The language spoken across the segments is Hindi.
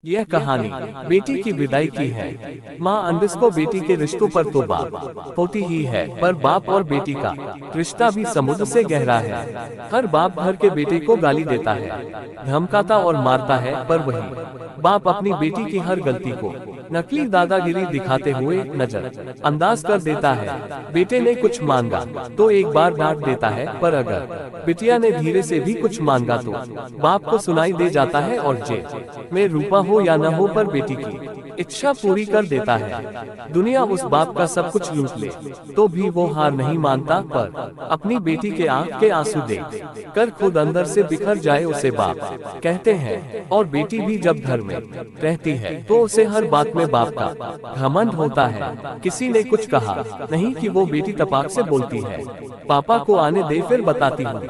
यह कहानी बेटी की विदाई की है। माँ अनबिस्को बेटी के रिश्तों पर तो बात होती ही है, पर बाप और बेटी का रिश्ता भी समुद्र से गहरा है। हर बाप घर के बेटे को गाली देता है, धमकाता और मारता है, पर वही बाप अपनी बेटी की हर गलती को नकली दादागिरी दिखाते हुए नजर अंदाज कर देता है। बेटे ने कुछ मांगा तो एक बार डांट देता है, पर अगर बिटिया ने धीरे से भी कुछ मांगा तो बाप को सुनाई दे जाता है और जेब में रूपा हो या न हो पर बेटी की इच्छा पूरी कर देता है। दुनिया उस बाप का सब कुछ लूट ले तो भी वो हार नहीं मानता, पर अपनी बेटी के आंख के आंसू देख कर खुद अंदर से बिखर जाए उसे बाप कहते हैं। और बेटी भी जब घर में रहती है तो उसे हर बात में बाप का घमंड होता है। किसी ने कुछ कहा नहीं कि वो बेटी तपाक से बोलती है, पापा को आने दे फिर बताती हूँ।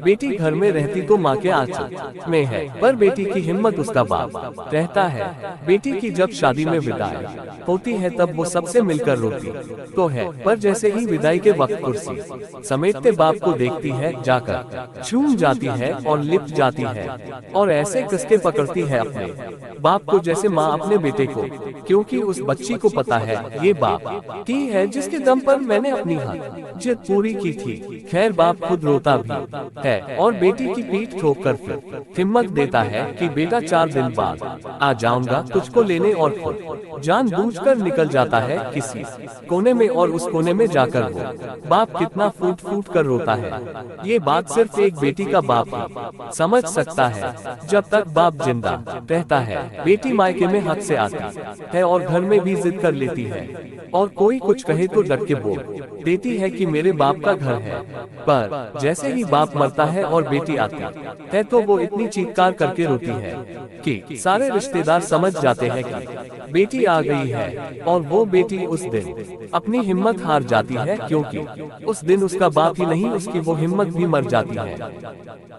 बेटी घर में रहती तो माँ के आंचल में है, पर बेटी की हिम्मत उसका बाप रहता है। बेटी की जब शादी में विदाई होती है तब वो सबसे मिलकर रोती तो है, पर जैसे ही विदाई के वक्त कुर्सी समेटते बाप को देखती है जाकर झूम जाती है और लिपट जाती है और ऐसे कसके पकड़ती है अपने बाप को जैसे माँ अपने बेटे को, क्योंकि उस बच्ची को पता है ये बाप की है जिसके दम पर मैंने अपनी हक जिद पूरी की थी। खैर बाप खुद रोता भी है और बेटी की पीठ ठोक कर फिर हिम्मत देता है कि बेटा 4 दिन बाद आ जाऊंगा तुझको लेने, और खुद जानबूझकर निकल जाता है किसी कोने में, और उस कोने में जाकर वो बाप कितना फूट फूट कर रोता है ये बात सिर्फ एक बेटी का बाप ही समझ सकता है। जब तक बाप जिंदा रहता है बेटी मायके में हक से आती है और घर में भी जिद कर लेती है, और कोई कुछ कहे तो डट के बोल देती है कि मेरे बाप का घर है। पर जैसे ही बाप मरता है और बेटी आती है तो वो इतनी चीत्कार करके रोती है कि सारे रिश्तेदार समझ जाते हैं कि बेटी आ गई है, और वो बेटी उस दिन अपनी हिम्मत हार जाती है, क्योंकि उस दिन उसका बाप ही नहीं उसकी वो हिम्मत भी मर जाती है।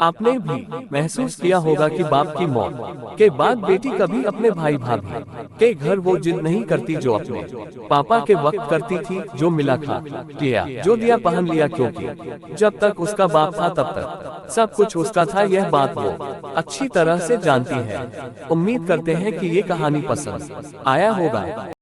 आपने भी महसूस किया होगा कि बाप की मौत के बाद बेटी कभी अपने भाई भाभी के घर वो जिद नहीं करती जो अपने पापा के वक्त करती थी, जो मिला खा लिया, जो दिया पहन लिया, क्योंकि जब तक उसका बाप था तब तक सब कुछ उसका था। यह बात वो अच्छी तरह से जानती है। उम्मीद करते हैं कि ये कहानी पसंद आया होगा।